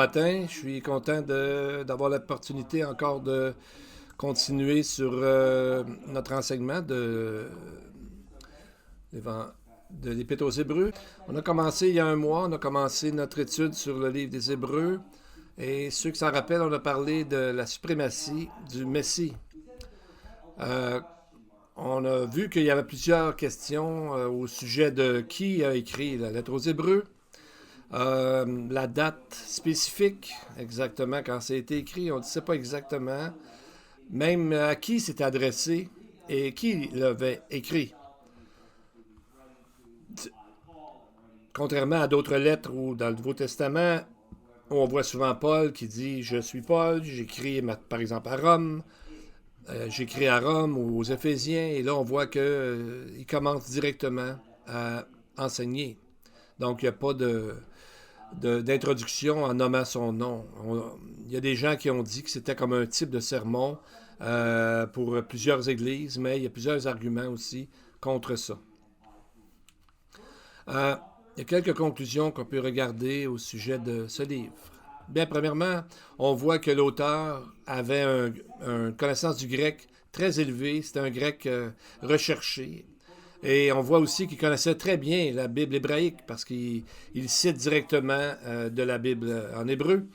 matin. Je suis content d'avoir l'opportunité encore de continuer sur notre enseignement de l'Épître aux Hébreux. On a commencé il y a un mois, on a commencé notre étude sur le livre des Hébreux. Et ceux qui s'en rappellent, on a parlé de la suprématie du Messie. Euh, on a vu qu'il y avait plusieurs questions au sujet de qui a écrit la lettre aux Hébreux. La date spécifique, exactement quand ça a été écrit, on ne sait pas exactement. Même à qui c'est adressé et qui l'avait écrit. Contrairement à d'autres lettres ou dans le Nouveau Testament, où on voit souvent Paul qui dit « Je suis Paul, j'écris par exemple à Rome, j'écris à Rome ou aux Éphésiens », et là on voit qu'il commence directement à enseigner. Donc il n'y a pas d'introduction en nommant son nom. Il y a des gens qui ont dit que c'était comme un type de sermon pour plusieurs églises, mais il y a plusieurs arguments aussi contre ça. Il y a quelques conclusions qu'on peut regarder au sujet de ce livre. Bien, premièrement, on voit que l'auteur avait une connaissance du grec très élevée. C'était un grec recherché. Et on voit aussi qu'il connaissait très bien la Bible hébraïque parce qu'il cite directement de la Bible en hébreu.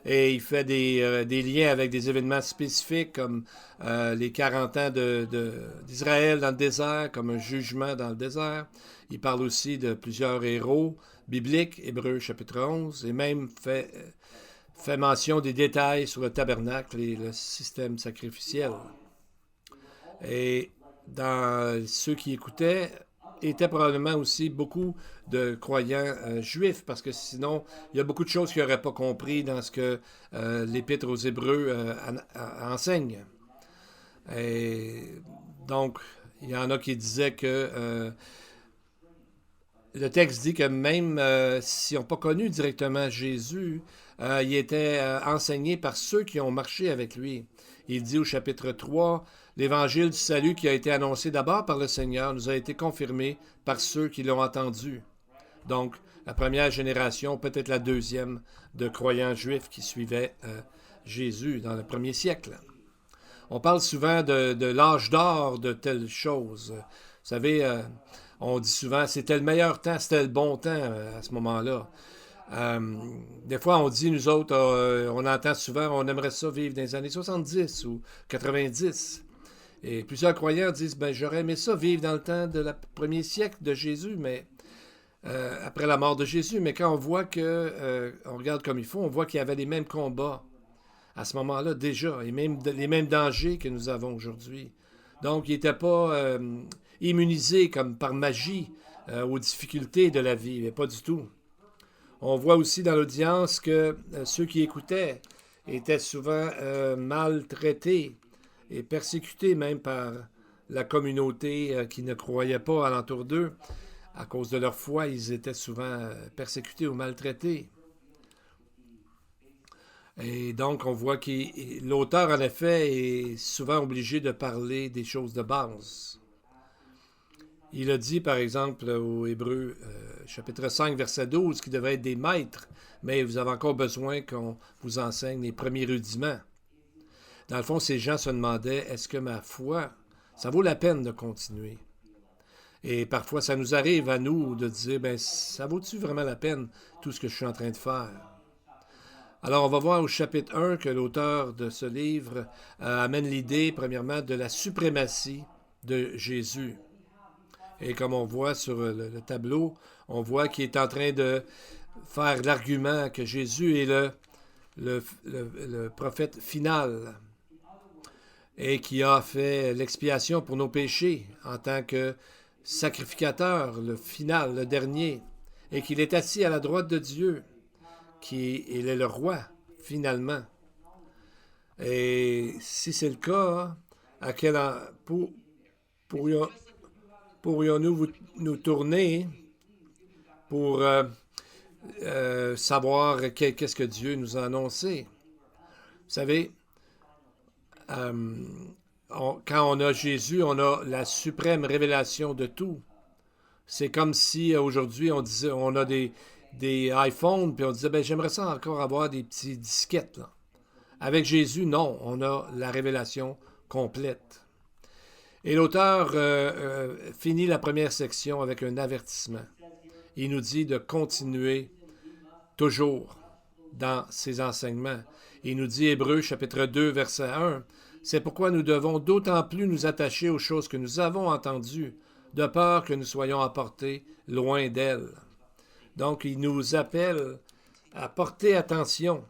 Et il fait des liens avec des événements spécifiques comme les 40 ans d'Israël dans le désert, comme un jugement dans le désert. Il parle aussi de plusieurs héros bibliques, Hébreux chapitre 11, et même fait mention des détails sur le tabernacle et le système sacrificiel. Et dans ceux qui écoutaient, étaient probablement aussi beaucoup de croyants juifs, parce que sinon, il y a beaucoup de choses qu'ils n'auraient pas compris dans ce que l'Épître aux Hébreux enseigne. Et donc, il y en a qui disaient que le texte dit que même s'ils n'ont pas connu directement Jésus, il était enseigné par ceux qui ont marché avec lui. Il dit au chapitre 3, « L'évangile du salut qui a été annoncé d'abord par le Seigneur nous a été confirmé par ceux qui l'ont entendu. » Donc, la première génération, peut-être la deuxième, de croyants juifs qui suivaient Jésus dans le premier siècle. On parle souvent de l'âge d'or de telle chose. Vous savez, on dit souvent, c'était le meilleur temps, c'était le bon temps à ce moment-là. Des fois, on dit, nous autres, on entend souvent, on aimerait ça vivre dans les années 70 ou 90. Et plusieurs croyants disent, ben j'aurais aimé ça vivre dans le temps de premier siècle de Jésus, mais après la mort de Jésus. Mais quand on voit on regarde comme il faut, on voit qu'il y avait les mêmes combats à ce moment-là déjà, et même les mêmes dangers que nous avons aujourd'hui. Donc, il n'était pas immunisé comme par magie aux difficultés de la vie, mais pas du tout. On voit aussi dans l'audience que ceux qui écoutaient étaient souvent maltraités et persécutés même par la communauté qui ne croyait pas alentour d'eux. À cause de leur foi, ils étaient souvent persécutés ou maltraités. Et donc, on voit que l'auteur, en effet, est souvent obligé de parler des choses de base. Il a dit, par exemple, aux Hébreux, chapitre 5, verset 12, qu'ils devaient être des maîtres, mais vous avez encore besoin qu'on vous enseigne les premiers rudiments. Dans le fond, ces gens se demandaient, est-ce que ma foi, ça vaut la peine de continuer? Et parfois, ça nous arrive à nous de dire, ben, ça vaut-tu vraiment la peine, tout ce que je suis en train de faire? Alors, on va voir au chapitre 1 que l'auteur de ce livre amène l'idée, premièrement, de la suprématie de Jésus. Et comme on voit sur le tableau, on voit qu'il est en train de faire l'argument que Jésus est le prophète final et qui a fait l'expiation pour nos péchés en tant que sacrificateur, le final, le dernier, et qu'il est assis à la droite de Dieu, il est le roi, finalement. Et si c'est le cas, à quel pourrions-nous nous tourner pour savoir qu'est-ce que Dieu nous a annoncé? Vous savez, quand on a Jésus, on a la suprême révélation de tout. C'est comme si aujourd'hui on disait, on a des iPhones, puis on disait, ben, j'aimerais ça encore avoir des petits disquettes, là. Avec Jésus, non, on a la révélation complète. Et l'auteur finit la première section avec un avertissement. Il nous dit de continuer toujours dans ses enseignements. Il nous dit, Hébreux chapitre 2, verset 1, c'est pourquoi nous devons d'autant plus nous attacher aux choses que nous avons entendues, de peur que nous soyons emportés loin d'elles. Donc, il nous appelle à porter attention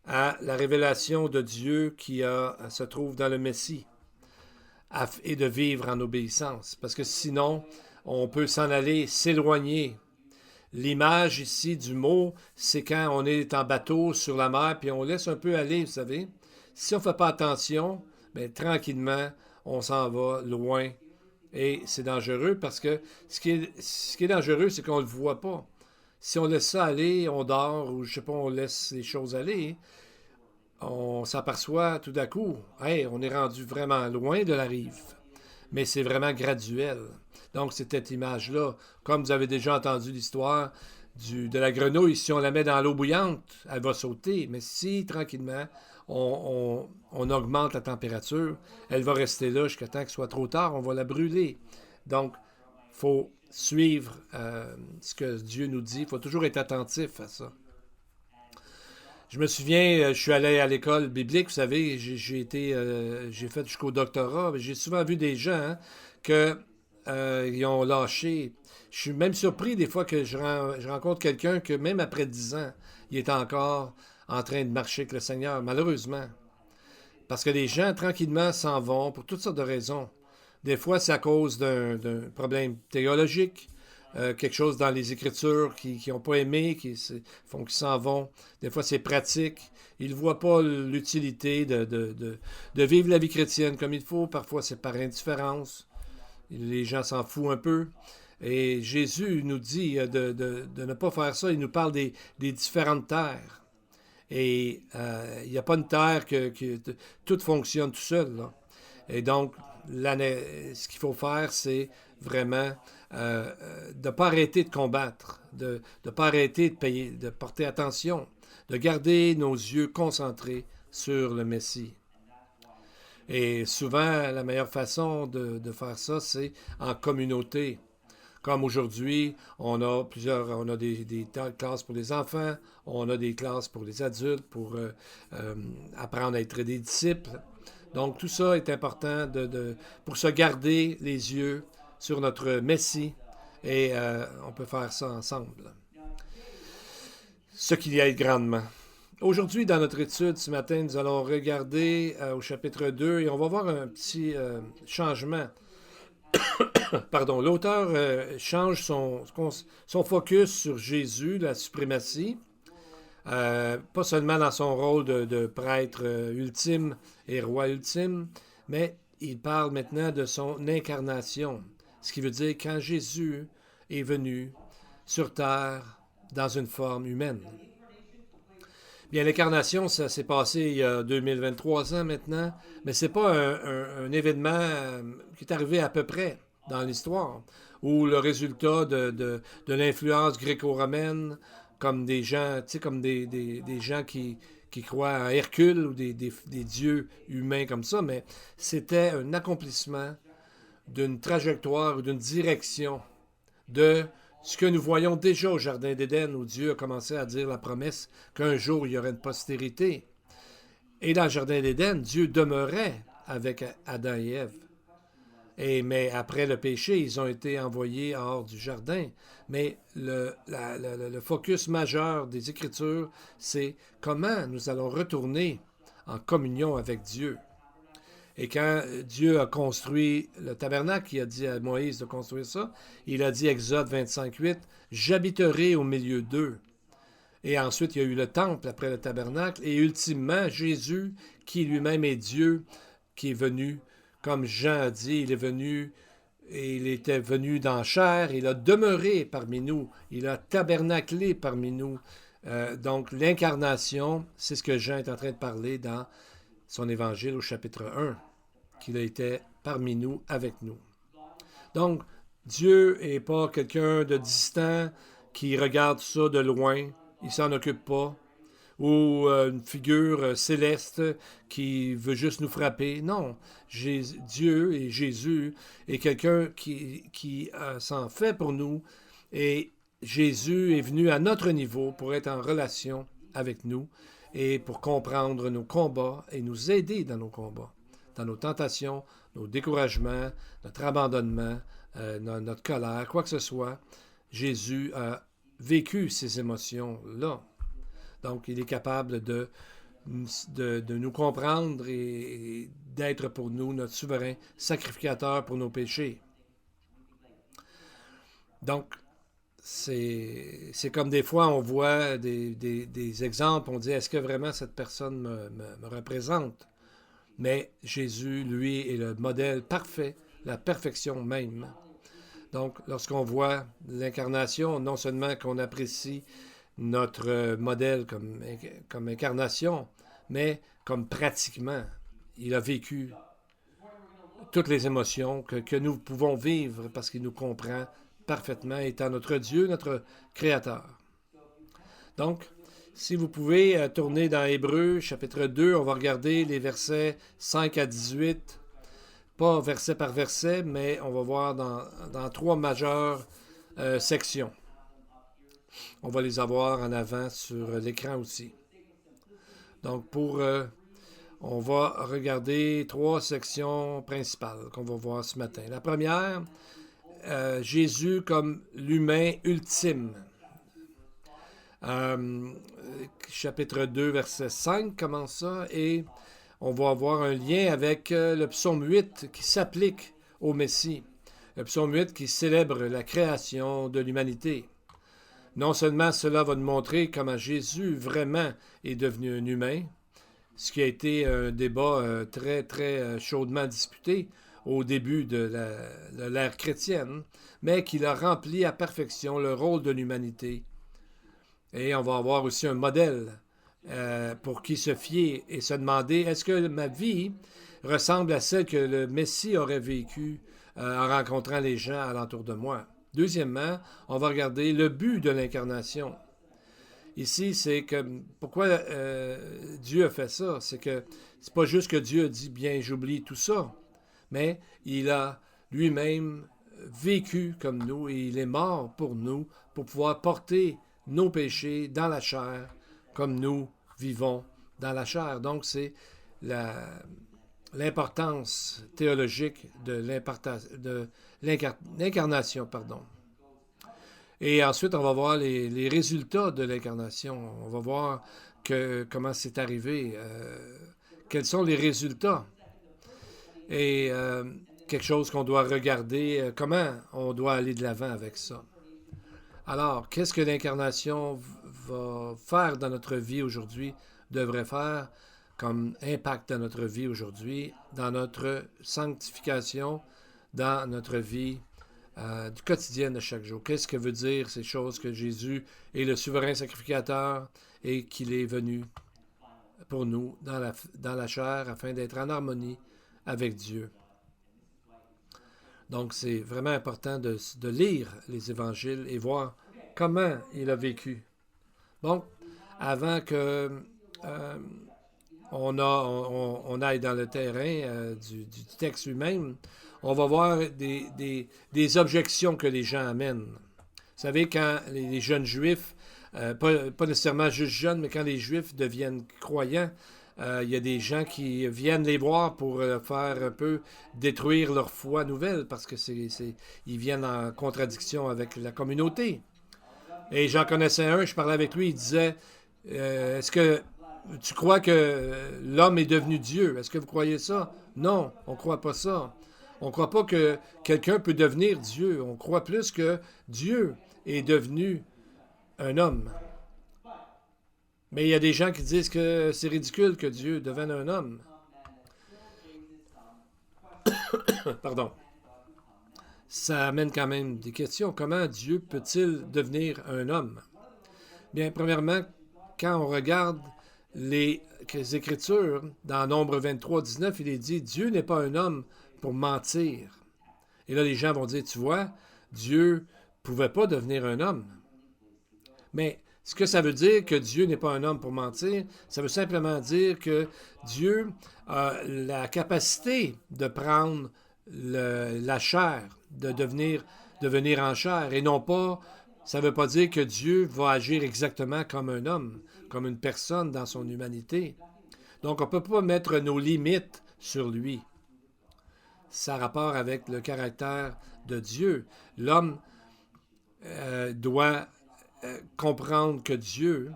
à la révélation de Dieu qui se trouve dans le Messie et de vivre en obéissance. Parce que sinon, on peut s'en aller, s'éloigner. L'image ici du mot, c'est quand on est en bateau sur la mer, puis on laisse un peu aller, vous savez. Si on ne fait pas attention, bien, tranquillement, on s'en va loin. Et c'est dangereux parce que ce qui est dangereux, c'est qu'on ne le voit pas. Si on laisse ça aller, on dort, ou je sais pas, on laisse les choses aller, on s'aperçoit tout d'un coup, hey, on est rendu vraiment loin de la rive. Mais c'est vraiment graduel. Donc, c'est cette image-là. Comme vous avez déjà entendu l'histoire de la grenouille, si on la met dans l'eau bouillante, elle va sauter. Mais si, tranquillement, on augmente la température, elle va rester là jusqu'à temps qu'il soit trop tard, on va la brûler. Donc, il faut suivre ce que Dieu nous dit. Il faut toujours être attentif à ça. Je me souviens, je suis allé à l'école biblique, vous savez, j'ai fait jusqu'au doctorat. J'ai souvent vu des gens ils ont lâché. Je suis même surpris des fois que je rencontre quelqu'un que même après 10 ans, il est encore en train de marcher avec le Seigneur, malheureusement. Parce que les gens, tranquillement, s'en vont pour toutes sortes de raisons. Des fois, c'est à cause d'un problème théologique, quelque chose dans les Écritures qu'ils n'ont pas aimé, qui font qu'ils s'en vont. Des fois, c'est pratique. Ils ne voient pas l'utilité de vivre la vie chrétienne comme il faut. Parfois, c'est par indifférence. Les gens s'en foutent un peu. Et Jésus nous dit de ne pas faire ça. Il nous parle des différentes terres. Et il n'y a pas une terre que tout fonctionne tout seul, là. Et donc, ce qu'il faut faire, c'est vraiment de ne pas arrêter de combattre, de ne pas arrêter de porter attention, de garder nos yeux concentrés sur le Messie. Et souvent, la meilleure façon de faire ça, c'est en communauté. Comme aujourd'hui, on a des classes pour les enfants, on a des classes pour les adultes, pour apprendre à être des disciples. Donc, tout ça est important pour se garder les yeux sur notre Messie et on peut faire ça ensemble. Ce qu'il y aide grandement. Aujourd'hui, dans notre étude ce matin, nous allons regarder au chapitre 2 et on va voir un petit changement. Pardon, l'auteur change son focus sur Jésus, la suprématie, pas seulement dans son rôle de prêtre ultime et roi ultime, mais il parle maintenant de son incarnation, ce qui veut dire quand Jésus est venu sur terre dans une forme humaine. Bien, l'incarnation, ça s'est passé il y a 2023 ans maintenant, mais c'est pas un événement qui est arrivé à peu près dans l'histoire, ou le résultat de l'influence gréco-romaine, comme des gens, tu sais, comme des gens qui croient à Hercule ou des dieux humains comme ça, mais c'était un accomplissement d'une trajectoire ou d'une direction de ce que nous voyons déjà au Jardin d'Éden, où Dieu a commencé à dire la promesse qu'un jour il y aurait une postérité. Et dans le Jardin d'Éden, Dieu demeurait avec Adam et Ève. Mais après le péché, ils ont été envoyés hors du jardin. Mais le focus majeur des Écritures, c'est comment nous allons retourner en communion avec Dieu. Et quand Dieu a construit le tabernacle, il a dit à Moïse de construire ça, il a dit, Exode 25:8, « J'habiterai au milieu d'eux. » Et ensuite, il y a eu le temple après le tabernacle, et ultimement, Jésus, qui lui-même est Dieu, qui est venu, comme Jean a dit, il est venu, et il était venu dans chair, il a demeuré parmi nous, il a tabernaclé parmi nous. Donc, l'incarnation, c'est ce que Jean est en train de parler dans son évangile au chapitre 1, qu'il a été parmi nous, avec nous. Donc, Dieu n'est pas quelqu'un de distant qui regarde ça de loin, il s'en occupe pas, ou une figure céleste qui veut juste nous frapper. Non, Dieu et Jésus est quelqu'un qui s'en fait pour nous, et Jésus est venu à notre niveau pour être en relation avec nous et pour comprendre nos combats et nous aider dans nos combats, dans nos tentations, nos découragements, notre abandonnement, notre colère, quoi que ce soit. Jésus a vécu ces émotions-là. Donc, il est capable de nous comprendre et d'être pour nous notre souverain sacrificateur pour nos péchés. Donc, c'est comme des fois on voit des exemples, on dit est-ce que vraiment cette personne me représente? Mais Jésus, lui, est le modèle parfait, la perfection même. Donc, lorsqu'on voit l'incarnation, non seulement qu'on apprécie notre modèle comme incarnation, mais comme pratiquement, il a vécu toutes les émotions que nous pouvons vivre parce qu'il nous comprend parfaitement, étant notre Dieu, notre Créateur. Donc, si vous pouvez tourner dans Hébreux, chapitre 2, on va regarder les versets 5 à 18, pas verset par verset, mais on va voir dans trois majeures sections. On va les avoir en avant sur l'écran aussi. Donc, on va regarder trois sections principales qu'on va voir ce matin. La première, Jésus comme l'humain ultime. Chapitre 2, verset 5 commence ça, et on va avoir un lien avec le psaume 8 qui s'applique au Messie. Le psaume 8 qui célèbre la création de l'humanité. Non seulement cela va nous montrer comment Jésus vraiment est devenu un humain, ce qui a été un débat très, très chaudement disputé au début de l'ère chrétienne, mais qu'il a rempli à perfection le rôle de l'humanité. Et on va avoir aussi un modèle pour qui se fier et se demander, est-ce que ma vie ressemble à celle que le Messie aurait vécue en rencontrant les gens alentour de moi? Deuxièmement, on va regarder le but de l'incarnation. Ici, c'est que pourquoi Dieu a fait ça? C'est que c'est pas juste que Dieu a dit, bien, j'oublie tout ça, mais il a lui-même vécu comme nous et il est mort pour nous pour pouvoir porter nos péchés dans la chair comme nous vivons dans la chair. Donc, c'est l'importance théologique de l'incarnation. Et ensuite, on va voir les résultats de l'incarnation. On va voir comment c'est arrivé, quels sont les résultats. Et quelque chose qu'on doit regarder, comment on doit aller de l'avant avec ça. Alors, qu'est-ce que l'incarnation va faire dans notre vie aujourd'hui, devrait faire comme impact dans notre vie aujourd'hui, dans notre sanctification, dans notre vie du quotidien de chaque jour? Qu'est-ce que veut dire ces choses que Jésus est le souverain sacrificateur et qu'il est venu pour nous dans la chair afin d'être en harmonie avec Dieu? Donc, c'est vraiment important de lire les évangiles et voir comment il a vécu. Bon, avant que on aille dans le terrain du texte lui-même, on va voir des objections que les gens amènent. Vous savez, quand les jeunes juifs, pas nécessairement juste jeunes, mais quand les juifs deviennent croyants, il y a des gens qui viennent les voir pour faire un peu détruire leur foi nouvelle parce que ils viennent en contradiction avec la communauté. Et j'en connaissais un, je parlais avec lui, il disait est-ce que tu crois que l'homme est devenu Dieu? Est-ce que vous croyez ça? Non, on ne croit pas ça. On ne croit pas que quelqu'un peut devenir Dieu. On croit plus que Dieu est devenu un homme. Mais il y a des gens qui disent que c'est ridicule que Dieu devienne un homme. Pardon. Ça amène quand même des questions. Comment Dieu peut-il devenir un homme? Bien, premièrement, quand on regarde les Écritures, dans Nombre 23, 19, il est dit « Dieu n'est pas un homme pour mentir ». Et là, les gens vont dire « Tu vois, Dieu ne pouvait pas devenir un homme. Mais ce que ça veut dire que Dieu n'est pas un homme pour mentir, ça veut simplement dire que Dieu a la capacité de prendre la chair, de devenir en chair, et non pas, ça ne veut pas dire que Dieu va agir exactement comme un homme, comme une personne dans son humanité. Donc, on ne peut pas mettre nos limites sur lui. Ça a rapport avec le caractère de Dieu. L'homme doit comprendre que Dieu,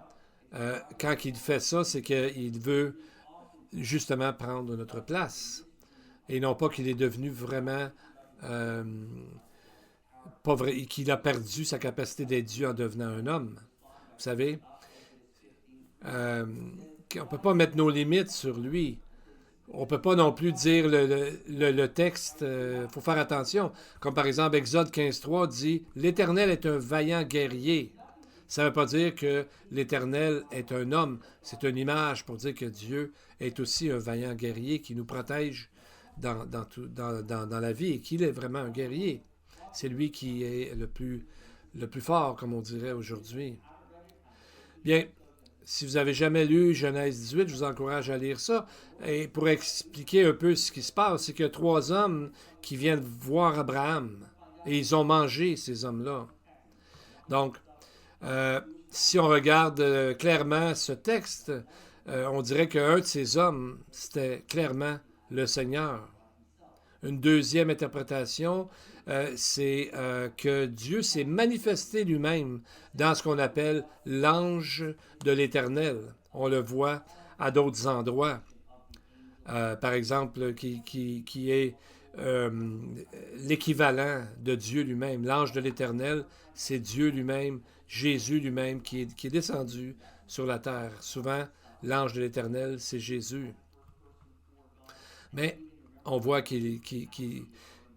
quand il fait ça, c'est qu'il veut justement prendre notre place. Et non pas qu'il est devenu vraiment pas vrai, qu'il a perdu sa capacité d'être Dieu en devenant un homme. Vous savez, on ne peut pas mettre nos limites sur lui. On ne peut pas non plus dire le texte, faut faire attention. Comme par exemple, Exode 15.3 dit « L'Éternel est un vaillant guerrier ». Ça ne veut pas dire que l'Éternel est un homme. C'est une image pour dire que Dieu est aussi un vaillant guerrier qui nous protège dans la vie et qu'il est vraiment un guerrier. C'est lui qui est le plus fort, comme on dirait aujourd'hui. Bien, si vous n'avez jamais lu Genèse 18, je vous encourage à lire ça. Et pour expliquer un peu ce qui se passe, c'est qu'il y a 3 hommes qui viennent voir Abraham. Et ils ont mangé, ces hommes-là. Donc, si on regarde clairement ce texte, on dirait qu'un de ces hommes, c'était clairement le Seigneur. Une deuxième interprétation, c'est que Dieu s'est manifesté lui-même dans ce qu'on appelle l'ange de l'Éternel. On le voit à d'autres endroits. Par exemple, qui est l'équivalent de Dieu lui-même. L'ange de l'Éternel, c'est Dieu lui-même, Jésus lui-même qui est descendu sur la terre. Souvent, l'ange de l'Éternel, c'est Jésus. Mais on voit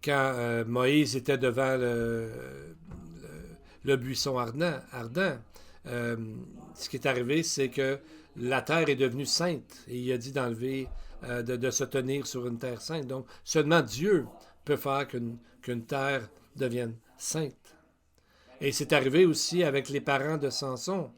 quand Moïse était devant le buisson ardent, ce qui est arrivé, c'est que la terre est devenue sainte. Et il a dit d'enlever, de se tenir sur une terre sainte. Donc, seulement Dieu peut faire qu'une terre devienne sainte. Et c'est arrivé aussi avec les parents de Samson.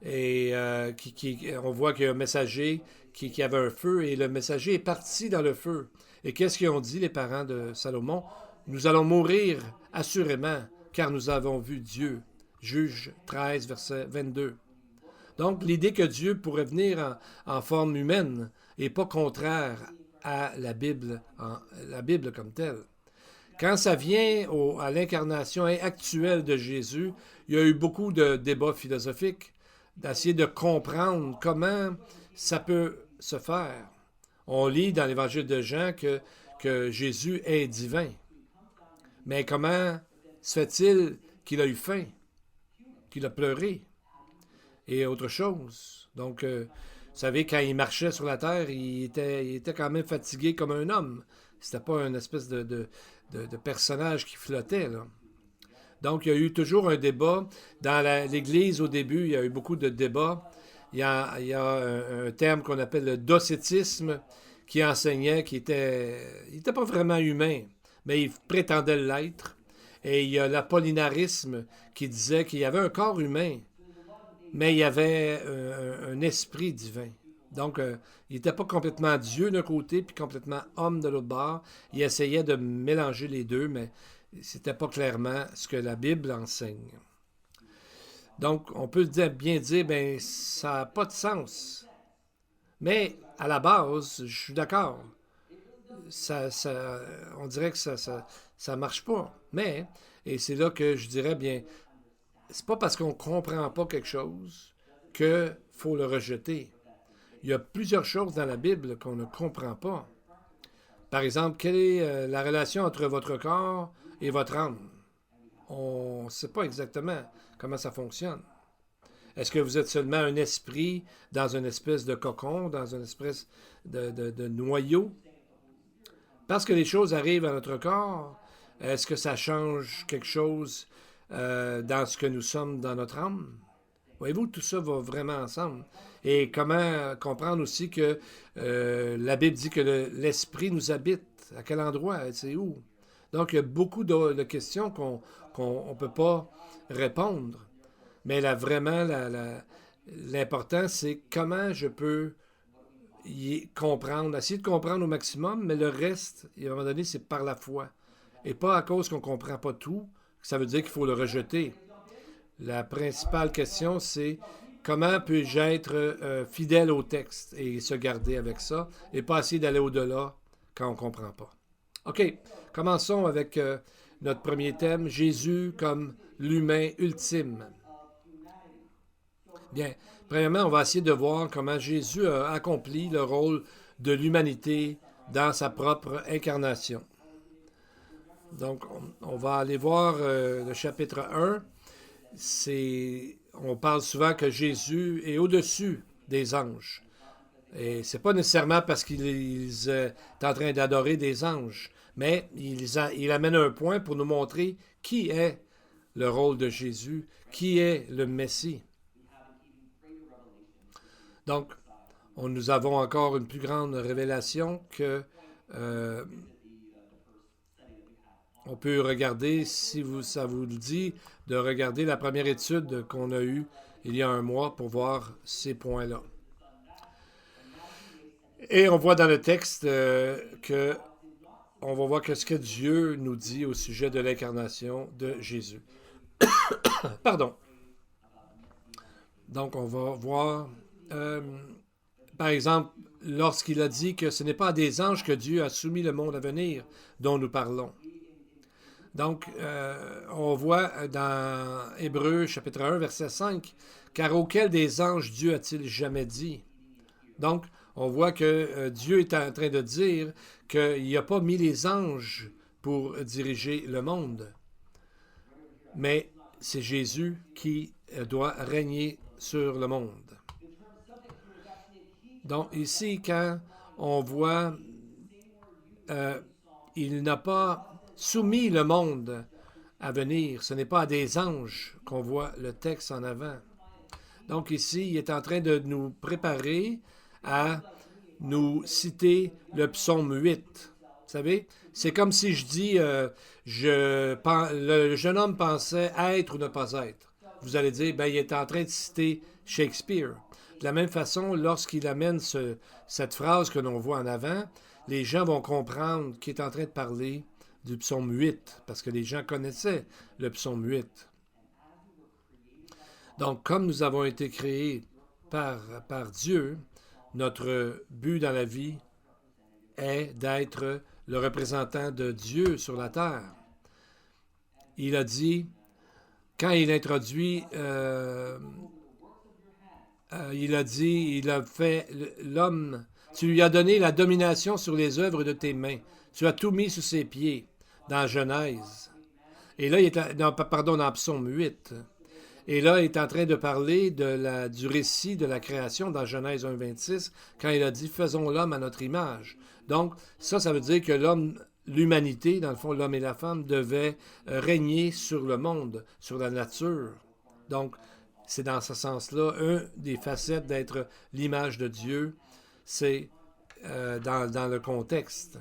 Et on voit qu'il y a un messager qui avait un feu, et le messager est parti dans le feu. Et qu'est-ce qu'ils ont dit, les parents de Salomon? Nous allons mourir assurément, car nous avons vu Dieu. Juge 13, verset 22. Donc, l'idée que Dieu pourrait venir en forme humaine n'est pas contraire à la Bible comme telle. Quand ça vient à l'incarnation actuelle de Jésus, il y a eu beaucoup de débats philosophiques, d'essayer de comprendre comment ça peut se faire. On lit dans l'Évangile de Jean que Jésus est divin. Mais comment se fait-il qu'il a eu faim, qu'il a pleuré et autre chose? Donc, vous savez, quand il marchait sur la terre, il était quand même fatigué comme un homme. C'était pas une espèce de personnage qui flottait, là. Donc, il y a eu toujours un débat. Dans l'Église, au début, il y a eu beaucoup de débats. Il y a un terme qu'on appelle le docétisme qui enseignait qu'il n'était pas vraiment humain, mais il prétendait l'être. Et il y a l'apollinarisme qui disait qu'il y avait un corps humain, mais il y avait un esprit divin. Donc, il n'était pas complètement Dieu d'un côté, puis complètement homme de l'autre bord. Il essayait de mélanger les deux, mais c'était pas clairement ce que la Bible enseigne. Donc, on peut bien dire, ben, ça n'a pas de sens. Mais, à la base, je suis d'accord. On dirait que ça marche pas. Mais, et c'est là que je dirais, bien, c'est pas parce qu'on comprend pas quelque chose qu'il faut le rejeter. Il y a plusieurs choses dans la Bible qu'on ne comprend pas. Par exemple, quelle est la relation entre votre corps et votre âme? On ne sait pas exactement comment ça fonctionne. Est-ce que vous êtes seulement un esprit dans une espèce de cocon, dans une espèce de noyau? Parce que les choses arrivent à notre corps, est-ce que ça change quelque chose dans ce que nous sommes dans notre âme? Voyez-vous, tout ça va vraiment ensemble. Et comment comprendre aussi que la Bible dit que l'Esprit nous habite. À quel endroit? C'est où? Donc, il y a beaucoup de questions qu'on ne peut pas répondre. Mais là, vraiment, l'important, c'est comment je peux comprendre, essayer de comprendre au maximum, mais le reste, à un moment donné, c'est par la foi. Et pas à cause qu'on ne comprend pas tout, ça veut dire qu'il faut le rejeter. La principale question, c'est comment puis-je être fidèle au texte et se garder avec ça et pas essayer d'aller au-delà quand on ne comprend pas. OK, commençons avec notre premier thème, Jésus comme l'humain ultime. Bien, premièrement, on va essayer de voir comment Jésus a accompli le rôle de l'humanité dans sa propre incarnation. Donc, on va aller voir le chapitre 1. On parle souvent que Jésus est au-dessus des anges. Et c'est pas nécessairement parce qu'il est en train d'adorer des anges, mais il amène un point pour nous montrer qui est le rôle de Jésus, qui est le Messie. Donc, nous avons encore une plus grande révélation que on peut regarder, si ça vous le dit, de regarder la première étude qu'on a eue il y a un mois pour voir ces points-là. Et on voit dans le texte que on va voir ce que Dieu nous dit au sujet de l'incarnation de Jésus. Pardon. Donc, on va voir, par exemple, lorsqu'il a dit que ce n'est pas à des anges que Dieu a soumis le monde à venir dont nous parlons. Donc, on voit dans Hébreux chapitre 1, verset 5, « Car auquel des anges Dieu a-t-il jamais dit? » Donc, on voit que Dieu est en train de dire qu'il n'a pas mis les anges pour diriger le monde, mais c'est Jésus qui doit régner sur le monde. Donc, ici, quand on voit, il n'a pas soumis le monde à venir. Ce n'est pas à des anges qu'on voit le texte en avant. Donc ici, il est en train de nous préparer à nous citer le psaume 8. Vous savez, c'est comme si je dis, le jeune homme pensait être ou ne pas être. Vous allez dire, ben, il est en train de citer Shakespeare. De la même façon, lorsqu'il amène cette phrase que l'on voit en avant, les gens vont comprendre qu'il est en train de parler du psaume 8, parce que les gens connaissaient le psaume 8. Donc, comme nous avons été créés par Dieu, notre but dans la vie est d'être le représentant de Dieu sur la terre. Il a dit, quand il introduit, il a fait l'homme, tu lui as donné la domination sur les œuvres de tes mains, tu as tout mis sous ses pieds. Dans Genèse. Et là, dans Psaume 8. Et là, il est en train de parler du récit de la création dans Genèse 1, 26, quand il a dit « Faisons l'homme à notre image ». Donc, ça veut dire que l'humanité, dans le fond, l'homme et la femme, devaient régner sur le monde, sur la nature. Donc, c'est dans ce sens-là, un des facettes d'être l'image de Dieu, c'est dans le contexte.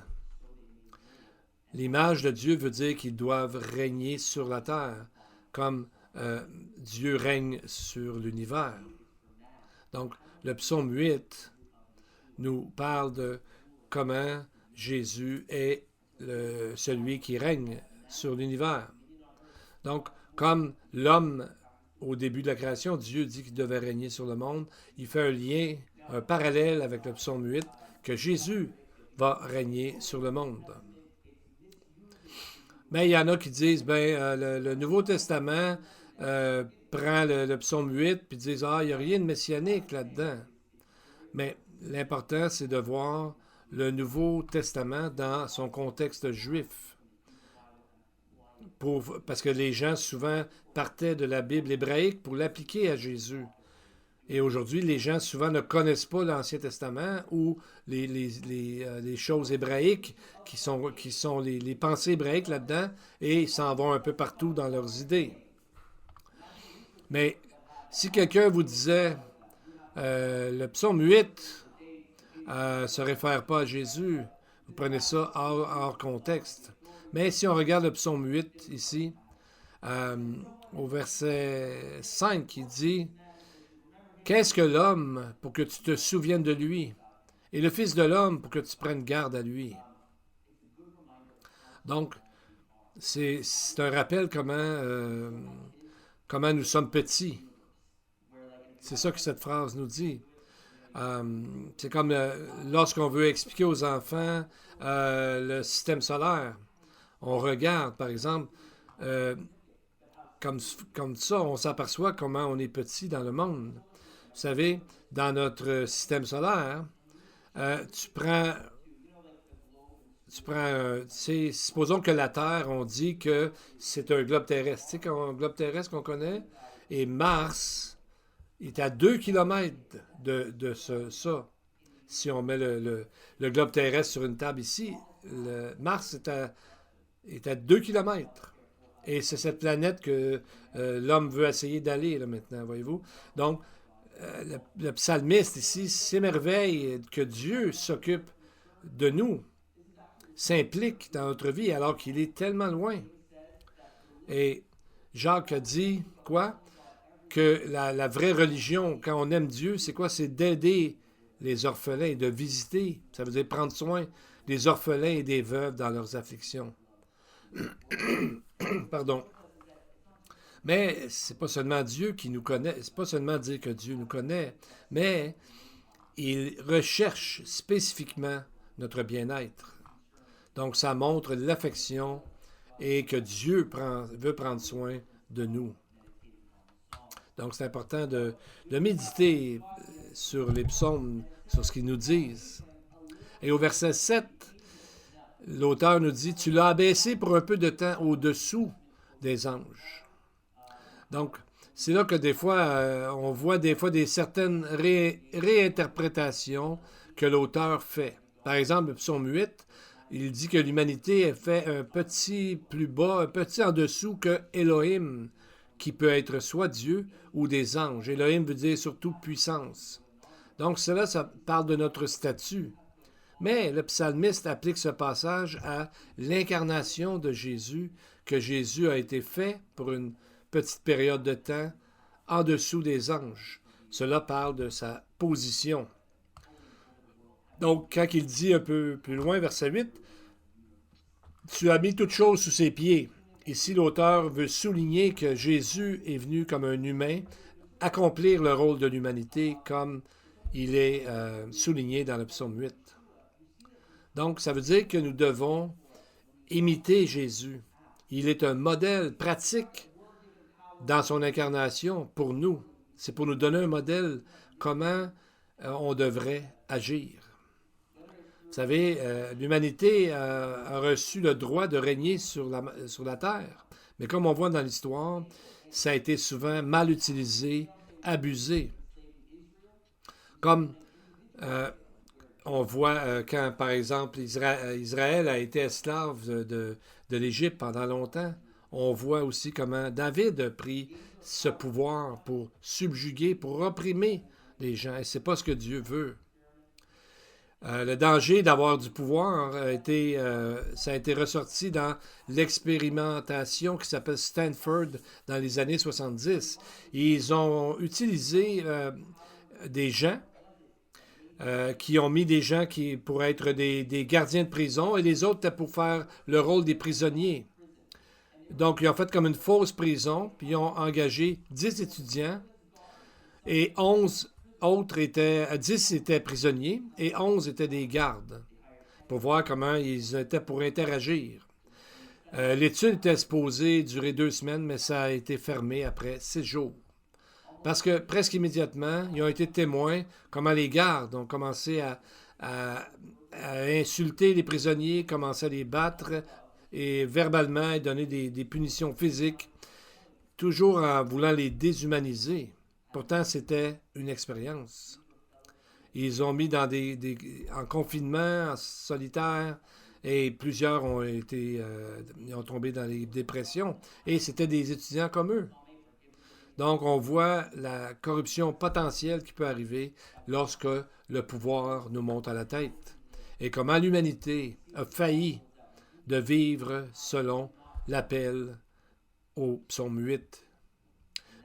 L'image de Dieu veut dire qu'ils doivent régner sur la terre, comme Dieu règne sur l'univers. Donc, le psaume 8 nous parle de comment Jésus est celui qui règne sur l'univers. Donc, comme l'homme, au début de la création, Dieu dit qu'il devait régner sur le monde, il fait un lien, un parallèle avec le psaume 8, que Jésus va régner sur le monde. Mais il y en a qui disent, le Nouveau Testament prend le psaume 8 puis disent, il n'y a rien de messianique là-dedans. Mais l'important, c'est de voir le Nouveau Testament dans son contexte juif. Parce que les gens souvent partaient de la Bible hébraïque pour l'appliquer à Jésus. Et aujourd'hui, les gens souvent ne connaissent pas l'Ancien Testament ou les choses hébraïques qui sont les pensées hébraïques là-dedans et ils s'en vont un peu partout dans leurs idées. Mais si quelqu'un vous disait le psaume 8 se réfère pas à Jésus, vous prenez ça hors contexte. Mais si on regarde le psaume 8 ici, Euh, Au verset 5, il dit, qu'est-ce que l'homme pour que tu te souviennes de lui? Et le Fils de l'homme pour que tu prennes garde à lui. Donc, c'est un rappel comment nous sommes petits. C'est ça que cette phrase nous dit. C'est comme lorsqu'on veut expliquer aux enfants le système solaire. On regarde, par exemple, euh, comme ça, on s'aperçoit comment on est petit dans le monde. Vous savez, dans notre système solaire, supposons que la Terre, on dit que c'est un globe terrestre. Tu sais, un globe terrestre qu'on connaît, et Mars est à 2 kilomètres de ça. Si on met le globe terrestre sur une table ici, Mars est à 2 kilomètres. Et c'est cette planète que l'homme veut essayer d'aller là, maintenant, voyez-vous. Donc, le psalmiste ici s'émerveille que Dieu s'occupe de nous, s'implique dans notre vie alors qu'il est tellement loin. Et Jacques a dit quoi? Que la vraie religion, quand on aime Dieu, c'est quoi? C'est d'aider les orphelins, de visiter. Ça veut dire prendre soin des orphelins et des veuves dans leurs afflictions. Pardon. Mais c'est pas seulement Dieu qui nous connaît, c'est pas seulement dire que Dieu nous connaît, mais il recherche spécifiquement notre bien-être. Donc ça montre l'affection et que Dieu veut prendre soin de nous. Donc c'est important de méditer sur les psaumes, sur ce qu'ils nous disent. Et au verset 7, l'auteur nous dit, tu l'as abaissé pour un peu de temps au-dessous des anges. Donc, c'est là que des fois, on voit des fois certaines réinterprétations que l'auteur fait. Par exemple, le psaume 8, il dit que l'humanité est fait un petit plus bas, un petit en dessous que Elohim, qui peut être soit Dieu ou des anges. Elohim veut dire surtout puissance. Donc, cela, ça parle de notre statut. Mais le psalmiste applique ce passage à l'incarnation de Jésus, que Jésus a été fait pour une petite période de temps en dessous des anges. Cela parle de sa position. Donc, quand il dit un peu plus loin, verset 8, « Tu as mis toutes choses sous ses pieds ». Ici, l'auteur veut souligner que Jésus est venu comme un humain accomplir le rôle de l'humanité comme il est souligné dans le psaume 8. Donc, ça veut dire que nous devons imiter Jésus. Il est un modèle pratique dans son incarnation pour nous. C'est pour nous donner un modèle comment on devrait agir. Vous savez, l'humanité a reçu le droit de régner sur la terre. Mais comme on voit dans l'histoire, ça a été souvent mal utilisé, abusé. Comme on voit quand, par exemple, Israël a été esclave de l'Égypte pendant longtemps. On voit aussi comment David a pris ce pouvoir pour subjuguer, pour opprimer les gens. Et ce n'est pas ce que Dieu veut. Le danger d'avoir du pouvoir ça a été ressorti dans l'expérimentation qui s'appelle Stanford dans les années 70. Ils ont utilisé des gens qui ont mis des gens qui pourraient être des gardiens de prison et les autres étaient pour faire le rôle des prisonniers. Donc, ils ont fait comme une fausse prison, puis ils ont engagé 10 étudiants et 10 étaient prisonniers et 11 étaient des gardes pour voir comment ils étaient pour interagir. L'étude était supposée durer 2 semaines, mais ça a été fermé après 6 jours. Parce que presque immédiatement, ils ont été témoins comment les gardes ont commencé à insulter les prisonniers, commencé à les battre et verbalement donner des punitions physiques, toujours en voulant les déshumaniser. Pourtant, c'était une expérience. Ils ont mis en confinement, en solitaire, et plusieurs ont tombé dans les dépressions. Et c'était des étudiants comme eux. Donc, on voit la corruption potentielle qui peut arriver lorsque le pouvoir nous monte à la tête. Et comment l'humanité a failli de vivre selon l'appel au psaume 8.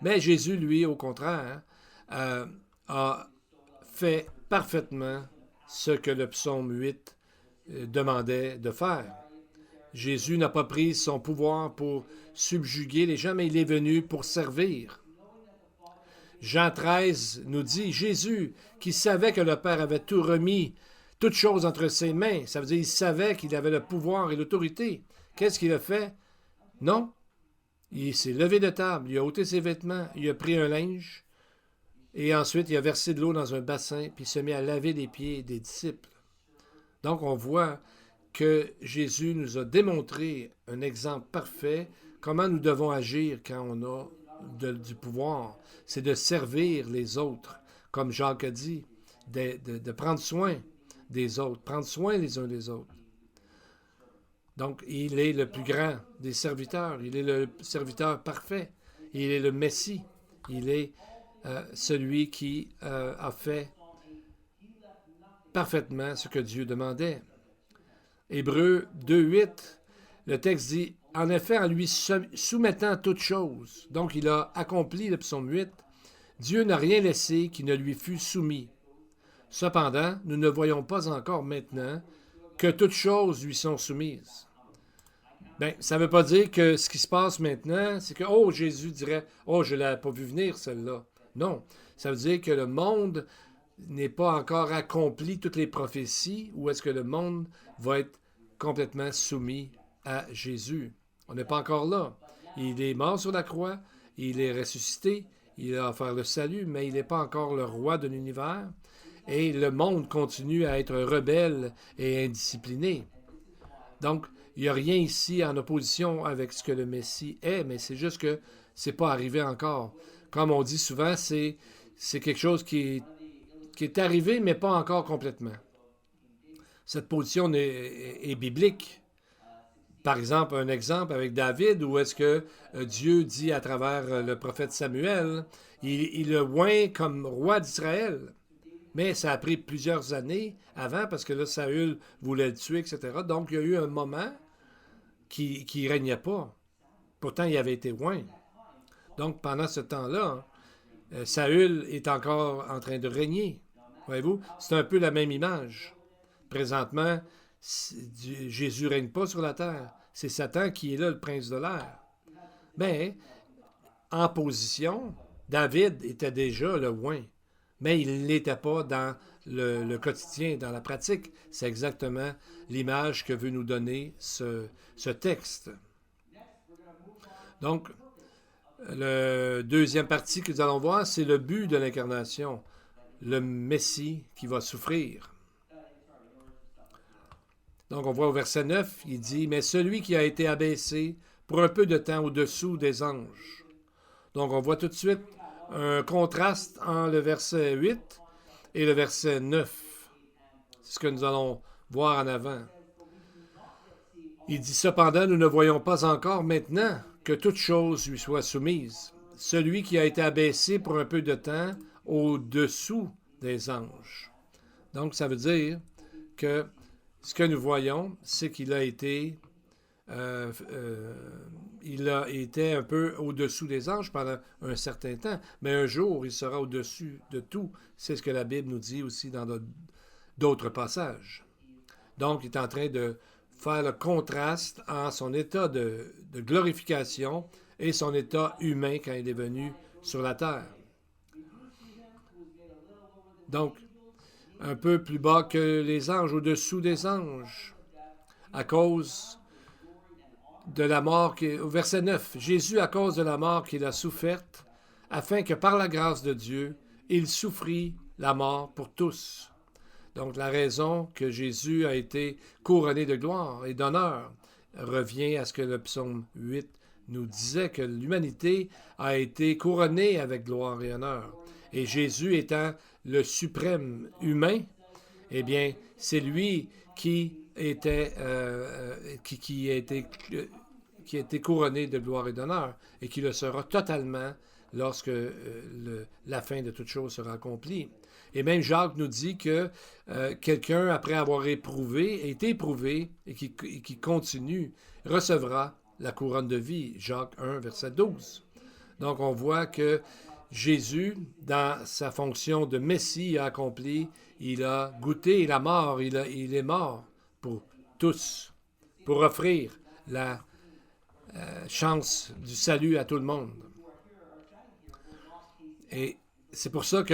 Mais Jésus, lui, au contraire, a fait parfaitement ce que le psaume 8 demandait de faire. Jésus n'a pas pris son pouvoir pour subjuguer les gens, mais il est venu pour servir. Jean 13 nous dit, Jésus, qui savait que le Père avait tout remis, toutes choses entre ses mains, ça veut dire qu'il savait qu'il avait le pouvoir et l'autorité. Qu'est-ce qu'il a fait? Non. Il s'est levé de table, il a ôté ses vêtements, il a pris un linge, et ensuite il a versé de l'eau dans un bassin, puis il se met à laver les pieds des disciples. Donc on voit que Jésus nous a démontré un exemple parfait, comment nous devons agir quand on a du pouvoir. C'est de servir les autres, comme Jacques a dit, de prendre soin des autres, prendre soin les uns des autres. Donc, il est le plus grand des serviteurs, il est le serviteur parfait, il est le Messie, il est celui qui a fait parfaitement ce que Dieu demandait. Hébreux 2.8, le texte dit, « En effet, en lui soumettant toutes choses, donc il a accompli le psaume 8, Dieu n'a rien laissé qui ne lui fût soumis. Cependant, nous ne voyons pas encore maintenant que toutes choses lui sont soumises. » Bien, ça ne veut pas dire que ce qui se passe maintenant, c'est que, oh, Jésus dirait, oh, je ne l'avais pas vu venir, celle-là. Non, ça veut dire que le monde n'est pas encore accompli toutes les prophéties, ou est-ce que le monde va être complètement soumis à Jésus. On n'est pas encore là. Il est mort sur la croix, il est ressuscité, il a offert le salut, mais il n'est pas encore le roi de l'univers. Et le monde continue à être rebelle et indiscipliné. Donc, il n'y a rien ici en opposition avec ce que le Messie est, mais c'est juste que ce n'est pas arrivé encore. Comme on dit souvent, c'est quelque chose qui est arrivé, mais pas encore complètement. Cette position est biblique. Par exemple, un exemple avec David, où est-ce que Dieu dit à travers le prophète Samuel, il le oint comme roi d'Israël. Mais ça a pris plusieurs années avant, parce que là, Saül voulait le tuer, etc. Donc, il y a eu un moment qui ne régnait pas. Pourtant, il avait été oint. Donc, pendant ce temps-là, Saül est encore en train de régner. Voyez-vous, c'est un peu la même image. Présentement, Jésus ne règne pas sur la terre. C'est Satan qui est là, le prince de l'air. Mais, en position, David était déjà le oint. Mais il ne l'était pas dans le quotidien, dans la pratique. C'est exactement l'image que veut nous donner ce texte. Donc, la deuxième partie que nous allons voir, c'est le but de l'incarnation, le Messie qui va souffrir. Donc, on voit au verset 9, il dit « Mais celui qui a été abaissé pour un peu de temps au-dessous des anges. » Donc, on voit tout de suite un contraste entre le verset 8 et le verset 9. C'est ce que nous allons voir en avant. Il dit « Cependant, nous ne voyons pas encore maintenant que toute chose lui soit soumise. Celui qui a été abaissé pour un peu de temps au-dessous des anges. » Donc, ça veut dire que ce que nous voyons, c'est qu'il a été un peu au-dessous des anges pendant un certain temps, mais un jour, il sera au-dessus de tout. C'est ce que la Bible nous dit aussi dans d'autres passages. Donc, il est en train de faire le contraste entre son état de glorification et son état humain quand il est venu sur la terre. Donc, un peu plus bas que les anges, au-dessous des anges, à cause de la mort, au verset 9, Jésus, à cause de la mort qu'il a soufferte, afin que par la grâce de Dieu, il souffrit la mort pour tous. Donc, la raison que Jésus a été couronné de gloire et d'honneur revient à ce que le psaume 8 nous disait, que l'humanité a été couronnée avec gloire et honneur. Et Jésus étant le suprême humain, eh bien, c'est lui qui a été couronné de gloire et d'honneur, et qui le sera totalement lorsque la fin de toute chose sera accomplie. Et même Jacques nous dit que quelqu'un, après avoir été éprouvé, et qui continue, recevra la couronne de vie, Jacques 1, verset 12. Donc on voit que Jésus, dans sa fonction de Messie, a accompli, il a goûté la mort, il est mort pour tous, pour offrir la chance du salut à tout le monde. Et c'est pour ça que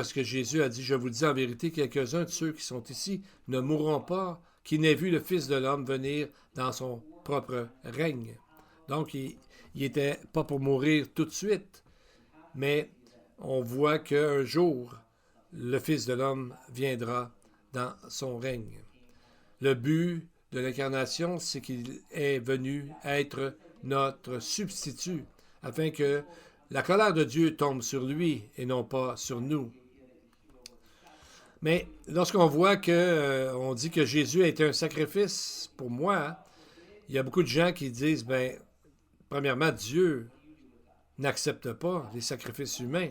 ce que Jésus a dit, je vous dis en vérité, quelques-uns de ceux qui sont ici ne mourront pas, qui n'aient vu le Fils de l'homme venir dans son propre règne. Donc, il n'était pas pour mourir tout de suite, mais on voit qu'un jour, le Fils de l'homme viendra dans son règne. Le but de l'incarnation, c'est qu'il est venu être notre substitut, afin que la colère de Dieu tombe sur lui et non pas sur nous. Mais lorsqu'on voit on dit que Jésus a été un sacrifice pour moi, il y a beaucoup de gens qui disent, premièrement, Dieu n'accepte pas les sacrifices humains.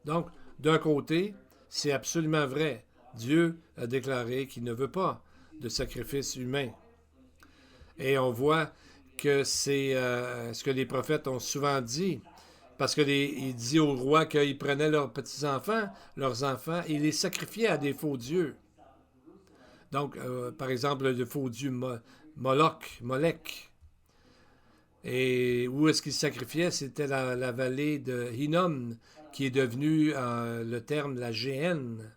Donc, d'un côté, c'est absolument vrai. Dieu a déclaré qu'il ne veut pas de sacrifices humains. Et on voit que c'est ce que les prophètes ont souvent dit. Parce qu'il dit aux rois qu'ils prenaient leurs petits-enfants, leurs enfants, et les sacrifiaient à des faux dieux. Donc, par exemple, le faux dieu Molech. Et où est-ce qu'ils sacrifiaient? C'était la vallée de Hinnom, qui est devenue le terme la Géhenne.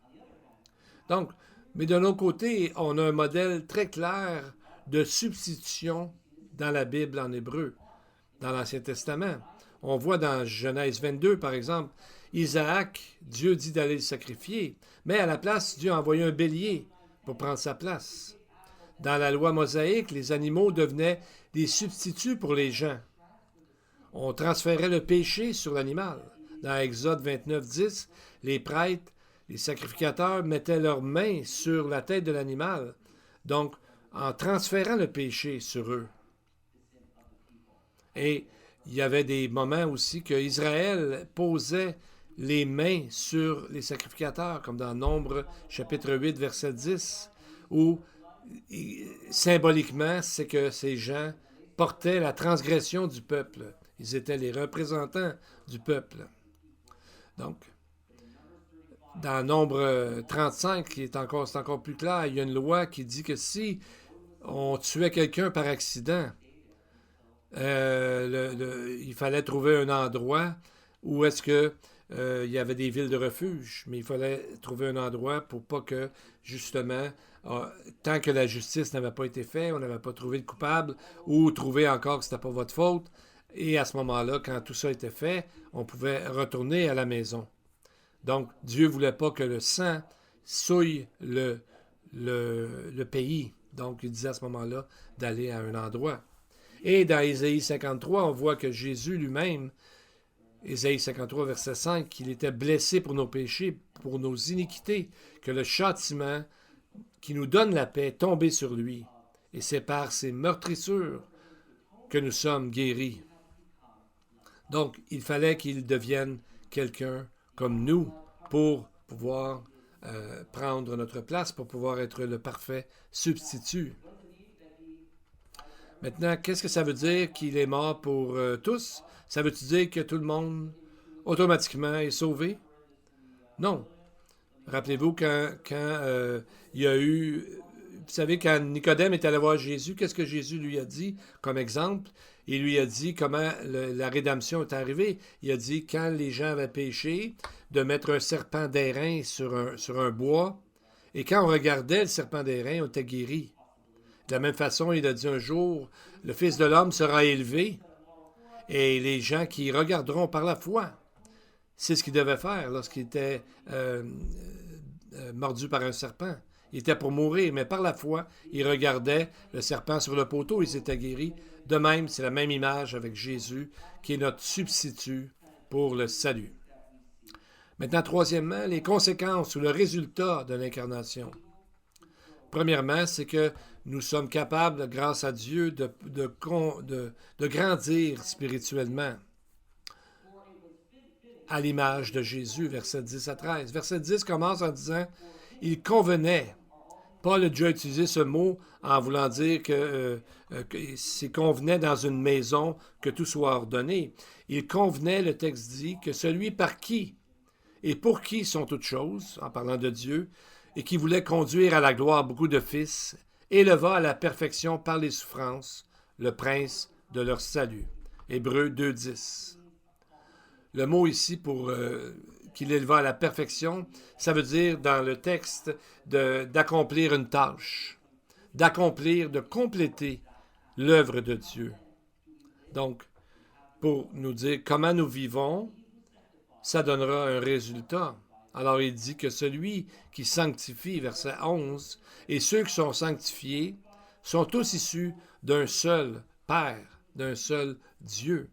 Donc, mais de l'autre côté, on a un modèle très clair de substitution dans la Bible en hébreu, dans l'Ancien Testament. On voit dans Genèse 22, par exemple, Isaac, Dieu dit d'aller le sacrifier, mais à la place, Dieu a envoyé un bélier pour prendre sa place. Dans la loi mosaïque, les animaux devenaient des substituts pour les gens. On transférait le péché sur l'animal. Dans Exode 29, 10, les prêtres, les sacrificateurs mettaient leurs mains sur la tête de l'animal, donc en transférant le péché sur eux. Et il y avait des moments aussi que Israël posait les mains sur les sacrificateurs, comme dans Nombre, chapitre 8, verset 10, où symboliquement, c'est que ces gens portaient la transgression du peuple. Ils étaient les représentants du peuple. Donc, dans Nombre 35, c'est encore plus clair, il y a une loi qui dit que si on tuait quelqu'un par accident, il fallait trouver un endroit où est-ce que il y avait des villes de refuge, mais il fallait trouver un endroit pour pas que, justement, tant que la justice n'avait pas été faite, on n'avait pas trouvé de coupable, ou trouvé encore que c'était pas votre faute, et à ce moment-là, quand tout ça était fait, on pouvait retourner à la maison. Donc, Dieu ne voulait pas que le sang souille le pays. Donc, il disait à ce moment-là d'aller à un endroit. Et dans Ésaïe 53, on voit que Jésus lui-même, Ésaïe 53, verset 5, qu'il était blessé pour nos péchés, pour nos iniquités, que le châtiment qui nous donne la paix est tombé sur lui. Et c'est par ses meurtrissures que nous sommes guéris. Donc, il fallait qu'il devienne quelqu'un comme nous pour pouvoir prendre notre place, pour pouvoir être le parfait substitut. Maintenant, qu'est-ce que ça veut dire qu'il est mort pour tous? Ça veut-tu dire que tout le monde, automatiquement, est sauvé? Non. Rappelez-vous quand il y a eu... Vous savez, quand Nicodème est allé voir Jésus, qu'est-ce que Jésus lui a dit comme exemple? Il lui a dit comment la rédemption est arrivée. Il a dit, quand les gens avaient péché, de mettre un serpent d'airain sur un bois, et quand on regardait le serpent d'airain, on était guéri. De la même façon, il a dit un jour, le Fils de l'homme sera élevé, et les gens qui regarderont par la foi, c'est ce qu'ils devaient faire lorsqu'il était mordu par un serpent. Il était pour mourir, mais par la foi, ils regardaient le serpent sur le poteau, ils étaient guéris. De même, c'est la même image avec Jésus, qui est notre substitut pour le salut. Maintenant, troisièmement, les conséquences ou le résultat de l'incarnation. Premièrement, c'est que nous sommes capables, grâce à Dieu, de grandir spirituellement. À l'image de Jésus, versets 10 à 13. Verset 10 commence en disant « Il convenait Paul a déjà utilisé ce mot en voulant dire que c'est convenait dans une maison que tout soit ordonné. Il convenait, le texte dit, que celui par qui et pour qui sont toutes choses, en parlant de Dieu, et qui voulait conduire à la gloire beaucoup de fils, éleva à la perfection par les souffrances le prince de leur salut. Hébreux 2.10. Le mot ici pour qu'il éleva à la perfection, ça veut dire dans le texte d'accomplir une tâche, d'accomplir, de compléter l'œuvre de Dieu. Donc, pour nous dire comment nous vivons, ça donnera un résultat. Alors il dit que celui qui sanctifie, verset 11, et ceux qui sont sanctifiés sont tous issus d'un seul Père, d'un seul Dieu.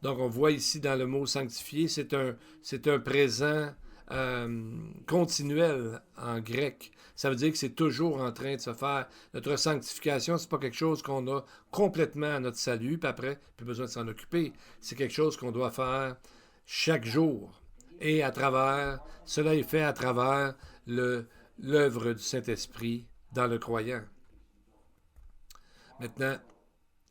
Donc on voit ici dans le mot sanctifié, c'est un présent continuel en grec. Ça veut dire que c'est toujours en train de se faire. Notre sanctification, c'est pas quelque chose qu'on a complètement à notre salut, puis après, plus besoin de s'en occuper. C'est quelque chose qu'on doit faire chaque jour. Et cela est fait à travers l'œuvre du Saint-Esprit dans le croyant. Maintenant,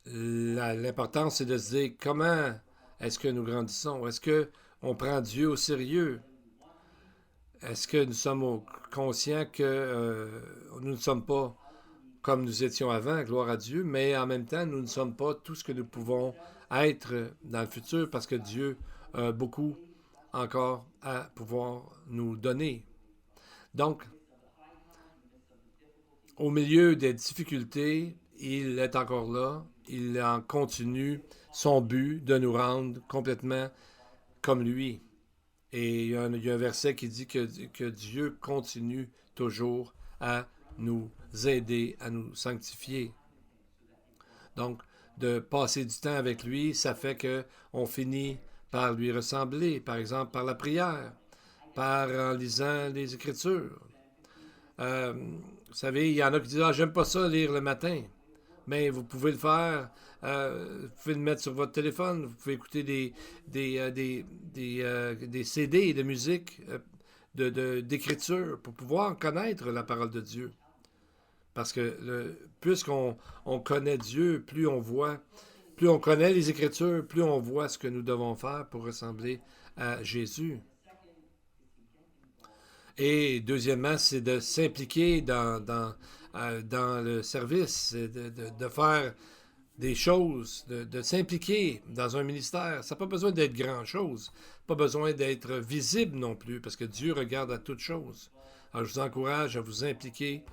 l'important, c'est de se dire comment est-ce que nous grandissons? Est-ce qu'on prend Dieu au sérieux? Est-ce que nous sommes conscients que nous ne sommes pas comme nous étions avant, gloire à Dieu, mais en même temps, nous ne sommes pas tout ce que nous pouvons être dans le futur parce que Dieu a beaucoup encore à pouvoir nous donner. Donc, au milieu des difficultés, il est encore là, il en continue son but de nous rendre complètement comme lui. Et il y a un verset qui dit que Dieu continue toujours à nous aider, à nous sanctifier. Donc, de passer du temps avec lui, ça fait qu'on finit par lui ressembler, par exemple par la prière, en lisant les Écritures. Vous savez, il y en a qui disent « Ah, j'aime pas ça lire le matin ». Mais vous pouvez le faire, vous pouvez le mettre sur votre téléphone, vous pouvez écouter des CD de musique, d'écriture, pour pouvoir connaître la parole de Dieu. Parce que puisqu'on connaît Dieu, plus on connaît les Écritures, plus on voit ce que nous devons faire pour ressembler à Jésus. Et deuxièmement, c'est de s'impliquer dans le service, de faire des choses, de s'impliquer dans un ministère. Ça n'a pas besoin d'être grand-chose, pas besoin d'être visible non plus, parce que Dieu regarde à toutes choses. Alors je vous encourage à vous impliquer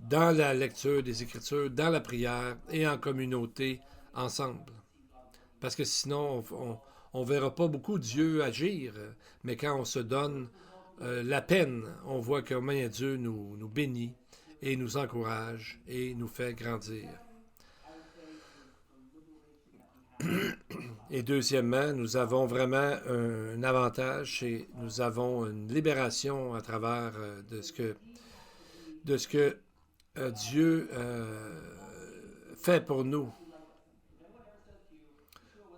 dans la lecture des Écritures, dans la prière et en communauté ensemble. Parce que sinon, on ne verra pas beaucoup Dieu agir, mais quand on se donne la peine, on voit comment Dieu nous bénit et nous encourage et nous fait grandir. Et deuxièmement, nous avons vraiment un avantage et nous avons une libération à travers de ce que Dieu fait pour nous.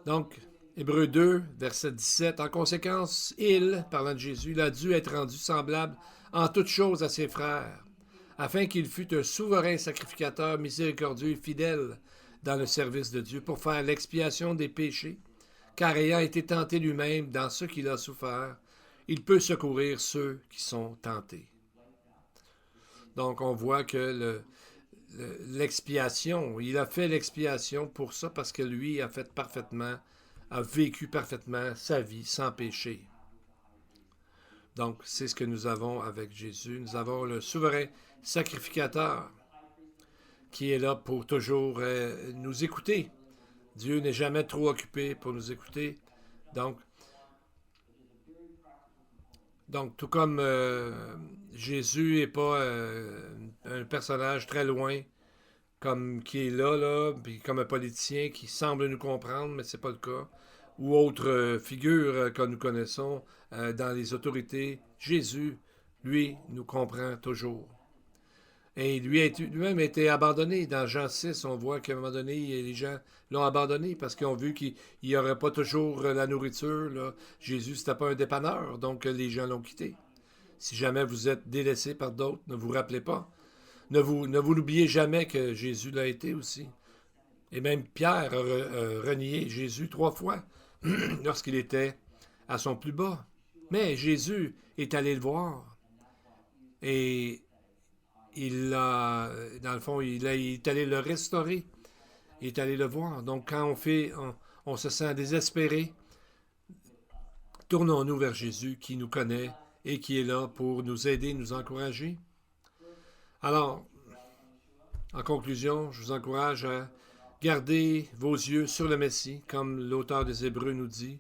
Donc, Hébreux 2, verset 17. En conséquence, parlant de Jésus, il a dû être rendu semblable en toutes choses à ses frères, afin qu'il fût un souverain sacrificateur miséricordieux et fidèle dans le service de Dieu pour faire l'expiation des péchés, car ayant été tenté lui-même dans ce qu'il a souffert, il peut secourir ceux qui sont tentés. Donc, on voit que l'expiation, il a fait l'expiation pour ça parce que lui a vécu parfaitement sa vie sans péché. Donc, c'est ce que nous avons avec Jésus. Nous avons le souverain sacrificateur qui est là pour toujours nous écouter. Dieu n'est jamais trop occupé pour nous écouter. Donc tout comme Jésus n'est pas un personnage très loin, comme qui est là, puis comme un politicien qui semble nous comprendre, mais c'est pas le cas, ou autre figure que nous connaissons dans les autorités, Jésus, lui, nous comprend toujours. Et lui-même a été abandonné. Dans Jean 6, on voit qu'à un moment donné, les gens l'ont abandonné parce qu'ils ont vu qu'il n'y aurait pas toujours la nourriture. Là. Jésus, c'était pas un dépanneur, donc les gens l'ont quitté. Si jamais vous êtes délaissé par d'autres, ne vous rappelez pas. Ne vous n'oubliez jamais que Jésus l'a été aussi. Et même Pierre a renié Jésus 3 fois lorsqu'il était à son plus bas. Mais Jésus est allé le voir et dans le fond, il est allé le restaurer. Il est allé le voir. Donc, quand on se sent désespéré, tournons-nous vers Jésus qui nous connaît et qui est là pour nous aider, nous encourager. Alors, en conclusion, je vous encourage à garder vos yeux sur le Messie, comme l'auteur des Hébreux nous dit.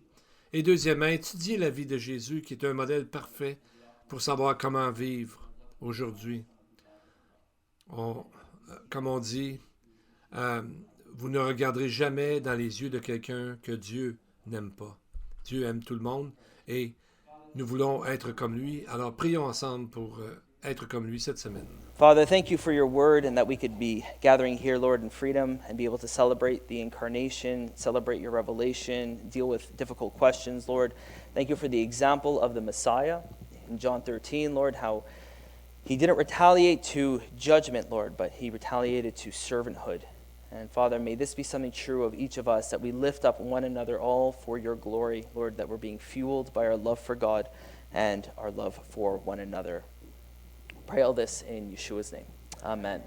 Et deuxièmement, étudiez la vie de Jésus, qui est un modèle parfait pour savoir comment vivre aujourd'hui. Comme on dit, vous ne regarderez jamais dans les yeux de quelqu'un que Dieu n'aime pas. Dieu aime tout le monde et nous voulons être comme lui. Alors prions ensemble pour être comme lui cette semaine. Father, thank you for your word and that we could be gathering here, Lord, in freedom and be able to celebrate the incarnation, celebrate your revelation, deal with difficult questions, Lord. Thank you for the example of the Messiah in John 13, Lord, how he didn't retaliate to judgment, Lord, but he retaliated to servanthood. And Father, may this be something true of each of us, that we lift up one another all for your glory, Lord, that we're being fueled by our love for God and our love for one another. Pray all this in Yeshua's name. Amen.